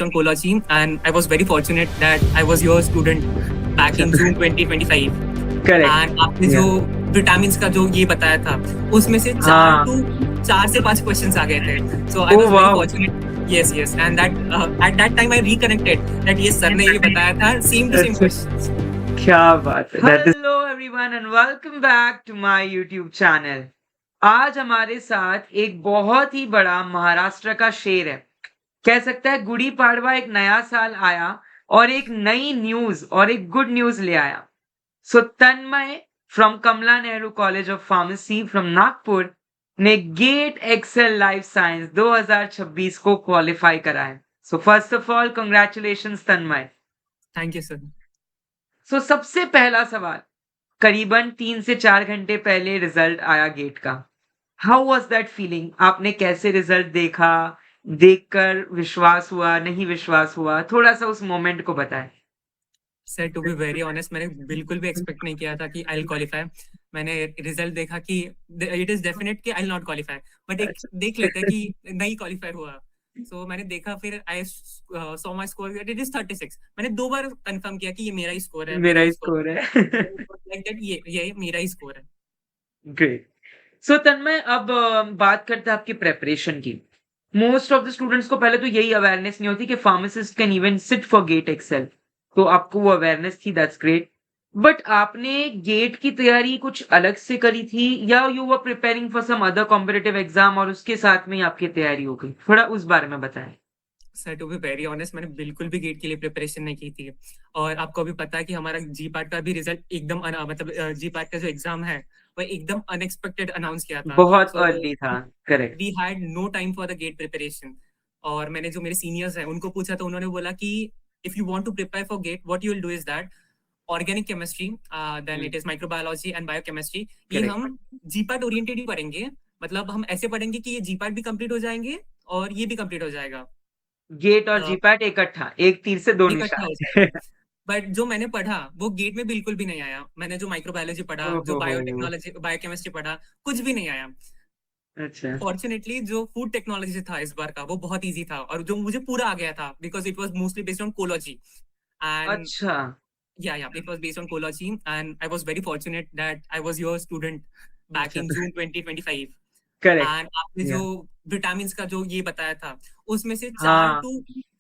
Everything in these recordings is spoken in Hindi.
on Kolachi, and I was very fortunate that I was your student back in June 2025. Correct and आपने जो विटामिन्स का जो ये बताया था उसमें से हाँ 4 से 5 क्वेश्चंस आ गए थे. So I oh was very wow fortunate. Yes, yes, and that at that time I reconnected that yes sir ने ये बताया था सेम टू सेम अच्छा क्वेश्चंस. क्या बात है that is hello everyone and welcome back to my YouTube channel. आज हमारे साथ एक बहुत ही बड़ा महाराष्ट्र का शेर है। कह सकता है गुड़ी पाड़वा एक नया साल आया और एक नई न्यूज और एक गुड न्यूज ले आया। So Tanmay from Kamala Nehru college of pharmacy from Nagpur ने गेट एक्सेल लाइफ साइंस 2026 को क्वालिफाई करा है। So first of all congratulations Tanmay. Thank you sir. So सबसे पहला सवाल, करीबन 3 से 4 घंटे पहले रिजल्ट आया गेट का। How was that feeling? आपने कैसे रिजल्ट देखा? देखकर विश्वास हुआ, नहीं विश्वास हुआ? थोड़ा सा उस मोमेंट को बताएं। Sir to be very honest मैंने बिल्कुल भी एक्सपेक्ट नहीं किया था कि आई विल क्वालिफाई. मैंने रिजल्ट देखा कि इट इज डेफिनेट कि I will not qualify, but एक अच्छा देख लेते हैं कि नहीं क्वालिफाई हुआ. सो मैंने देखा, फिर I saw my score it is 36. मैंने 2 बार कंफर्म किया कि ये मेरा ही स्कोर है, मेरा मेरा ही ही स्कोर स्कोर है। Like that. ये मेरा ही स्कोर है. ग्रेट। सो तन्मय अब बात करते हैं आपकी प्रेपरेशन की। मोस्ट ऑफ द स्टूडेंट्स को पहले तो यही अवेयरनेस नहीं होती कि pharmacist can even sit for GATE excel. तो आपको वो अवेयरनेस थी, दैट्स ग्रेट। बट आपने गेट की तैयारी कुछ अलग से करी थी या you were preparing for some other competitive exam और उसके साथ में ही आपकी तैयारी हो गई? थोड़ा उस बारे में बताएं। Sir to be very honest मैंने बिल्कुल भी गेट के लिए प्रिपरेशन नहीं की थी. और आपको अभी पता है कि हमारा जी पार्ट का भी रिजल्ट एकदम मतलब जी पार्ट का जो एग्जाम है वो एकदम अनएक्सपेक्टेड अनाउंस किया था. बहुत सो अर्ली था। Correct. We had no time for the GATE preparation. और मैंने जो मेरे सीनियर्स हैं उनको पूछा तो उन्होंने बोला कि if you want to prepare for GATE what you will do is that organic chemistry, then it is microbiology and biochemistry. ये करेक्ट। हम जी पार्ट ओरिएंटेड ही पढ़ेंगे. मतलब हम ऐसे पढ़ेंगे कि ये जी पार्ट भी कंप्लीट हो जाएंगे और ये भी कंप्लीट हो जाएगा, गेट और जीपैट इकट्ठा, एक तीर से दो इकट्ठा हो जाएगा. निशान। बट जो मैंने पढ़ा वो गेट में बिल्कुल भी नहीं आया. मैंने जो माइक्रोबायोलॉजी पढ़ा, जो ओहो। बायोटेक्नोलॉजी बायोकेमिस्ट्री पढ़ा, कुछ भी नहीं आया. अच्छा फॉर्चुनेटली जो फूड टेक्नोलॉजी था इस बार का वो बहुत इजी था और जो मुझे पूरा आ गया था because it was mostly based on कोलॉजी. एंड अच्छा yeah, it was based on कोलॉजी and I was very fortunate that I was your student back अच्छा in June 2025. करेक्ट एंड आपने जो या विटामिन्स का जो ये बताया था उसमें से हाँ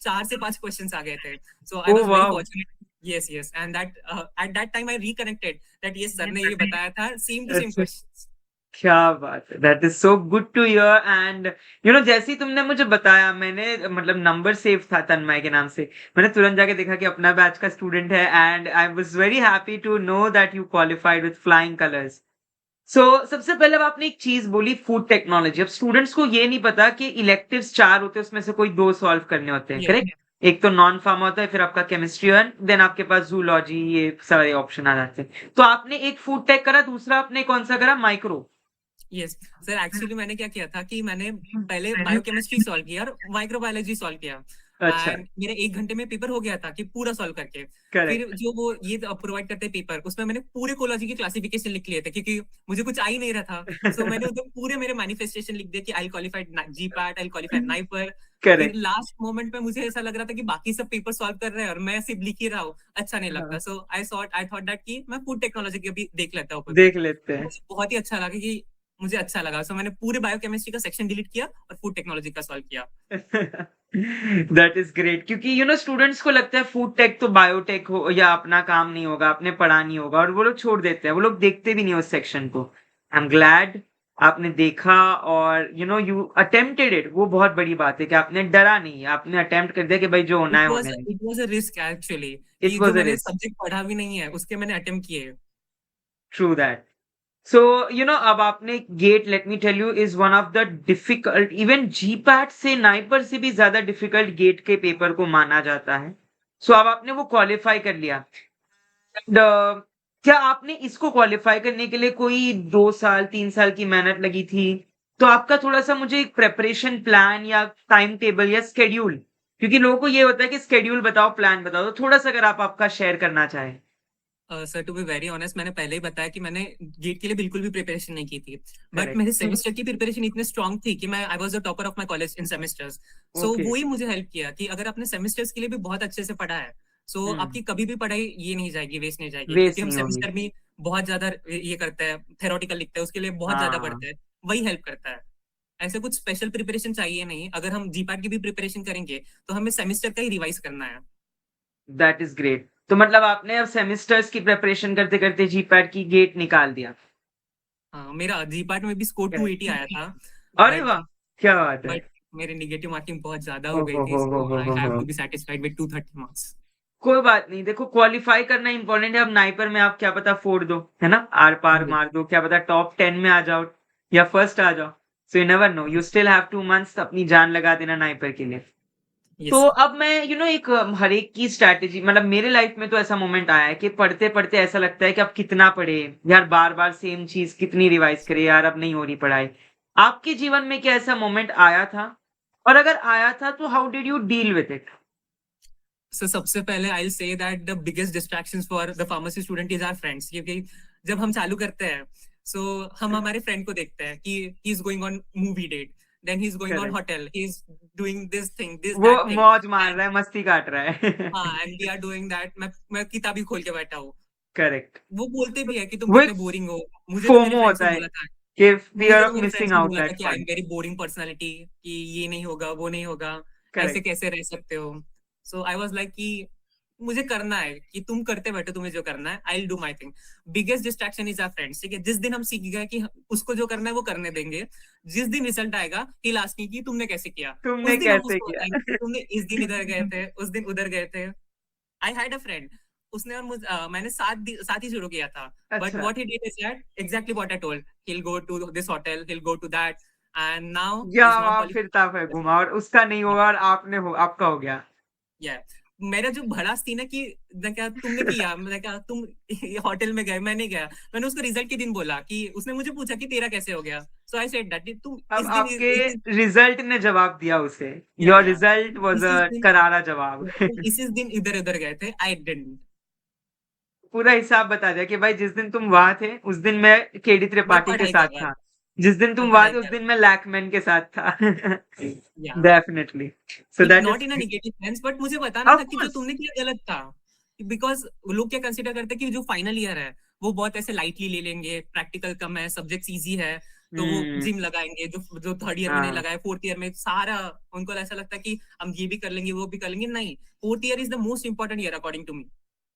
4 से 5 क्वेश्चंस आ गए थे. So I oh was very wow fortunate. Yes, yes, and that at that time I reconnected that yes sir ने ये बताया था सेम टू सेम अच्छा क्वेश्चंस. क्या बात है, that is so good to hear. And जैसे ही तुमने मुझे बताया, मैंने मतलब नंबर सेव था तन्मय के नाम से, मैंने तुरंत जाके देखा कि अपना बैच का स्टूडेंट है and I was very happy to know that you qualified with flying colours. So सबसे पहले अब आपने एक चीज बोली, फूड टेक्नोलॉजी। अब स्टूडेंट्स को ये नहीं पता कि इलेक्टिव्स 4 होते हैं, उसमें से कोई 2 सॉल्व करने होते हैं, यस. करेक्ट? एक तो नॉन फार्मा होता है, फिर आपका केमिस्ट्री और देन आपके पास जूलॉजी, ये सारे ऑप्शन आ जाते हैं। तो आपने एक फूड टेक करा, दूसरा आपने कौन सा करा? माइक्रो। यस सर, एक्चुअली मैंने क्या किया था कि मैंने पहले बायोकेमिस्ट्री सॉल्व किया और माइक्रोबायोलॉजी सॉल्व किया. अच्छा एंड मेरे 1 घंटे में पेपर हो गया था कि पूरा सॉल्व करके. फिर करेक्ट। जो वो ये प्रोवाइड करते हैं पेपर, उसमें मैंने पूरे कोलॉजी के क्लासिफिकेशन लिख लिए थे क्योंकि मुझे कुछ आ ही नहीं रहा था. सो मैंने उधर पूरे मेरे मैनिफेस्टेशन लिख दिए कि आई क्वालिफाइड जी पैट, आई क्वालिफाइड नाइपर. फिर करेक्ट। लास्ट मोमेंट पे मुझे ऐसा लग रहा था कि बाकी सब पेपर सॉल्व कर रहे हैं और मैं सिर्फ लिख ही रहा हूँ, अच्छा नहीं लगता. हाँ, सो आई थॉट दैट कि मैं फूड टेक्नोलॉजी के भी देख लेता हूँ पेपर. देख लेते हैं। मुझे बहुत ही अच्छा लगा कि मुझे अच्छा लगा. सो मैंने पूरे बायोकेमिस्ट्री का सेक्शन डिलीट किया और फूड टेक्नोलॉजी का सॉल्व किया. दैट इज ग्रेट, क्योंकि स्टूडेंट्स को लगता है फूड टेक तो बायोटेक हो या अपना काम नहीं होगा, आपने पढ़ा नहीं होगा, और वो लोग छोड़ देते हैं, वो लोग देखते भी नहीं उस सेक्शन को। आई एम ग्लैड आपने देखा और यू अटेम्प्टेड इट। वो बहुत बड़ी बात है कि आपने डरा नहीं, आपने अटेम्प्ट कर दिया कि भाई जो होना है होने दे। It was a risk actually it कि जो वाज अ मैंने रिस्क। सब्जेक्ट पढ़ा भी नहीं है उसके मैंने अटेम्प्ट किए. True that. सो अब आपने GATE, let me tell you, is one of the difficult, even GPAT से, नाइपर से भी ज्यादा डिफिकल्ट गेट के पेपर को माना जाता है। सो अब आपने वो क्वालिफाई कर लिया। And, क्या आपने इसको क्वालिफाई करने के लिए कोई 2 साल 3 साल की मेहनत लगी थी? तो आपका थोड़ा सा मुझे एक प्रेपरेशन प्लान या टाइम टेबल या स्केड्यूल, क्योंकि लोगों को ये होता है कि स्केड्यूल बताओ, प्लान बताओ, तो थोड़ा सा अगर आप आपका शेयर करना चाहें। Sir to be very honest, मैंने पहले ही बताया कि मैंने गेट के लिए बिल्कुल भी प्रिपरेशन नहीं की थी, बट करेक्ट। मेरे सेमेस्टर की प्रिपरेशन इतनी स्ट्रांग थी कि मैं I was the topper of my college in semesters. So okay. वो ही मुझे हेल्प किया कि अगर आपने सेमेस्टर्स के लिए भी बहुत अच्छे से पढ़ा है, सो आपकी कभी भी पढ़ाई ये नहीं जाएगी, वेस्ट नहीं जाएगी, क्योंकि वेस्ट हम नहीं होगी। सेमेस्टर में बहुत ज्यादा ये करते हैं, थेरोटिकल लिखते हैं, उसके लिए बहुत ज्यादा हाँ, पढ़ते हैं, वही हेल्प करता है। ऐसे कुछ स्पेशल प्रिपरेशन चाहिए नहीं, अगर हम जीपैट की भी प्रिपरेशन करेंगे तो हमें सेमेस्टर का ही रिवाइज करना है। That is great. तो मतलब आपने अब सेमेस्टर्स की प्रिपरेशन करते करते जीपैट की गेट निकाल दिया। हाँ, मेरा जीपैट में भी स्कोर 280 आया था, अरे बट वाह, क्या बात है। बट मेरे नेगेटिव मार्किंग बहुत ज्यादा ओ हो गई थी, सो आई हो हैव हो। To be satisfied with 230 marks. कोई बात नहीं, देखो क्वालिफाई करना इंपॉर्टेंट है। अब नाइपर में आप क्या पता फोड़ दो, है ना, आर पार मार दो, क्या पता टॉप 10 में आ जाओ या फर्स्ट आ जाओ। So you never know, you still have 2 months अपनी जान लगा देना नाइपर के लिए। तो यस। अब मैं एक हर एक की स्ट्रैटेजी, मतलब मेरे लाइफ में तो ऐसा मोमेंट आया है कि पढ़ते पढ़ते ऐसा लगता है कि अब कितना पढ़े यार, बार बार सेम चीज कितनी रिवाइज करे यार, अब नहीं हो रही पढ़ाई। आपके जीवन में क्या ऐसा मोमेंट आया था, और अगर आया था तो how did you deal with it? So सबसे पहले I will say that the biggest distractions for the pharmacy student is our friends, क्योंकि जब हम चालू करते हैं, सो हम हमारे फ्रेंड को देखते हैं कि he is going on movie date, then he is going on correct. Hotel, he is doing this thing, this वो दैट थिंग। मौज मार रहा है, मस्ती काट रहा है। हाँ, and we are doing that, मैं किताब ही खोल के बैठा हूँ। करेक्ट। वो बोलते भी है कि तुम वो कितने एक बोरिंग हो। मुझे तो मेरे फोमो फ्रेंड्स होता ने है बोला था, कि फियर मुझे तो ऑफ मेरे मिसिंग फ्रेंड्स ने आउट बोला था दैट कि I am fun. Very boring personality, कि ये नहीं होगा, वो नहीं होगा, ऐसे करेक्ट। कैसे रह सकते हो। सो आई वाज लाइक कि मुझे करना है, कि तुम करते बैठो, तुम्हें जो करना है, I will do my thing. Biggest distraction is our friends, ठीक है। जिस दिन हम सीख गए कि उसको जो करना है वो करने देंगे, जिस दिन रिजल्ट आएगा ही लास्ट की कि तुमने कैसे किया, तुमने उस दिन हम कैसे उसको बताएंगे कि किया? तुमने इस दिन इधर गए थे, उस दिन उधर गए थे। आई हैड अ फ्रेंड, उसने और मैंने साथ ही शुरू किया था, बट अच्छा। What he did is that exactly what I told, he'll go to this hotel, he'll go to that, and now या he's not वहां फिरता है qualified. घुमा, और उसका नहीं Yeah, होगा और आपका हो गया। yeah. मेरा जो भड़ास थी ना कि मैं क्या तुमने किया, मैं क्या तुम होटल में गए, मैं नहीं गया, मैंने उसको रिजल्ट के दिन बोला कि उसने मुझे पूछा कि तेरा कैसे हो गया, सो आई सेड दैट तुम अब इस दिन आपके इस दिन रिजल्ट ने जवाब दिया उसे। या योर या रिजल्ट वाज इस अ दिन करारा जवाब। तुम इस दिन इधर उधर गए थे, आई डिडंट। पूरा हिसाब बता दिया कि भाई जिस दिन तुम वहां थे उस दिन मैं केडी मैं त्रिपाठी के पढ़ाई साथ कर रहा था, जिस दिन मैं तुम वहां पढ़ाई थे उस कर दिन मैं लैकमैन के साथ था। या definitely. So that not is in a negative sense, but मुझे बताना ऑफ था कि जो कोर्स। तुमने किया गलत था। बिकॉज लोग क्या कंसिडर करते हैं कि जो फाइनल ईयर है वो बहुत ऐसे लाइटली ले लेंगे, प्रैक्टिकल कम है, सब्जेक्ट्स इजी है, तो वो हम्म। जिम लगाएंगे, जो जो थर्ड ईयर में नहीं हाँ, लगाए, फोर्थ ईयर में सारा उनको ऐसा लगता है कि हम ये भी कर लेंगे, वो भी कर लेंगे। नहीं, fourth year is the most important year according to me.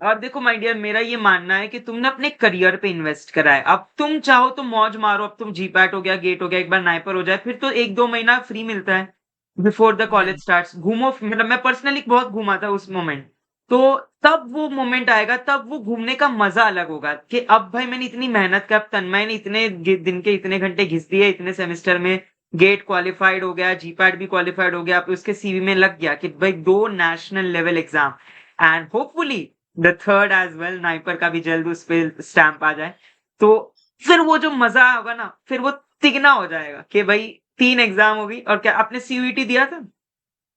और देखो माय डियर, मेरा ये मानना है कि तुमने अपने करियर पे इन्वेस्ट करा है। अब तुम चाहो तो मौज मारो, अब तुम जीपैट हो गया, गेट हो गया, एक बार नाइपर हो जाए, फिर तो 1-2 महीना फ्री मिलता है बिफोर द या कॉलेज स्टार्ट्स। घूमो, मतलब मैं पर्सनली बहुत घूमा था उस मोमेंट। तो तब वो मोमेंट आएगा, तब वो घूमने का मजा अलग होगा कि अब भाई मैंने इतनी मेहनत कर, अब तन्मय ने इतने दिन के इतने घंटे घिस दिए, इतने सेमेस्टर में गेट क्वालिफाइड हो गया, जीपैट भी क्वालिफाइड हो गया, फिर उसके सीवी में लग गया कि भाई 2 national level exam, and hopefully the third as well, NIPER का भी जल्द उस पे स्टैंप आ जाए। तो फिर वो जो मजा होगा ना, फिर वो तिगना हो जाएगा कि भाई 3 एग्जाम होगी। और क्या आपने सीयूईटी दिया था?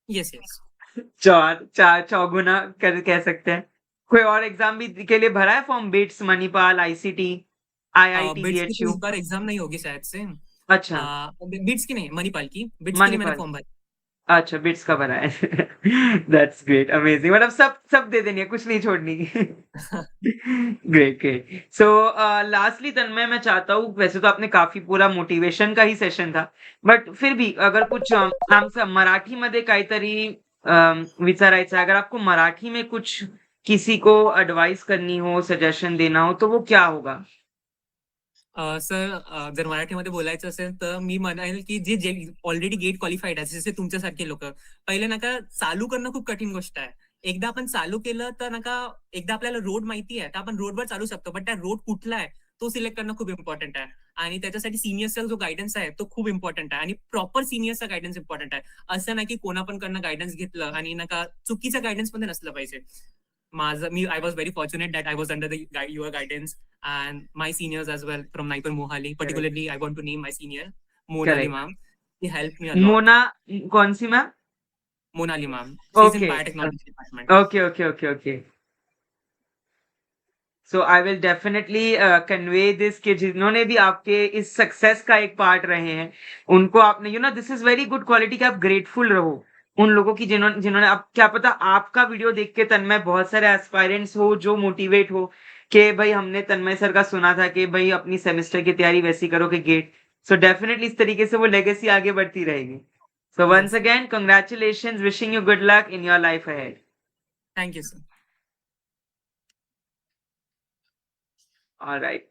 Yes yes. चार चार चौगुना कर कह सकते हैं। कोई और एग्जाम भी के लिए भरा है form? Bits, Manipal, ICT, IIT, bits की तो बीएचयू? इस बार एग्जाम नहीं होगी शायद से। अच्छा। बिट्स की नहीं, मणिपाल की, बिट्स के लिए मैंने मणिपाल। फॉर्म भरा। अच्छा, बिट्स का भरा है। दैट्स ग्रेट, अमेजिंग, मतलब सब सब दे देनी है, कुछ नहीं छोड़नी। Great great. सो लास्टली तन्मय, मैं चाहता हूँ, वैसे तो आपने काफी पूरा मोटिवेशन का ही सेशन था, बट फिर भी अगर कुछ आमचं मराठीमध्ये काहीतरी विचारायचं आहे, अगर आपको मराठी में कुछ किसी को एडवाइस करनी हो, सजेशन देना हो, तो वो क्या होगा? सर, जर मराठीमध्ये बोलायचं असेल तर मी म्हणेल की जे ऑलरेडी गेट क्वालिफाईड आहे, जसे तुमच्यासारखे लोक, पहिले नका चालू करणं खूप कठीण गोष्ट आहे. एकदा आपण चालू केलं तर नका, एकदा आपल्याला रोड माहिती आहे तर आपण रोडवर चालू शकतो, बट त्या रोड कुठला आहे तो सिलेक्ट करणं खूप इम्पॉर्टंट आहे. आणि त्याच्यासाठी सिनियर्सचा जो गायडन्स आहे तो खूप इम्पॉर्टंट आहे, आणि प्रॉपर सिनियर्सचा गायडन्स इम्पॉर्टंट आहे. असं नाही की कोणा पण कडनं गायडन्स घेतलं आणि नका, चुकीचं गायडन्स मध्ये नसलं पाहिजे. I was very fortunate that I was under your guidance and my seniors as well from Naipur Mohali. Correct. Particularly, I want to name my senior, Monali correct. ma'am. She helped me a lot. Mona, कौन सी ma'am? Monali ma'am. She's in okay biotechnology department. Okay okay okay okay. So I will definitely convey this कि जिन्होंने भी आपके इस सक्सेस का एक पार्ट रहे हैं उनको आपने this is very good quality कि आप ग्रेटफुल रहो उन लोगों की जिन्होंने जिन्होंने आप क्या पता आपका वीडियो देख के तन्मय बहुत सारे एस्पायरेंट्स हो जो मोटिवेट हो कि भाई हमने तन्मय सर का सुना था कि भाई अपनी सेमेस्टर की तैयारी वैसी करो कि गेट सो डेफिनेटली इस तरीके से वो लेगेसी आगे बढ़ती रहेगी so once Yes. Again congratulations wishing you good luck in your life ahead Thank you, sir. Alright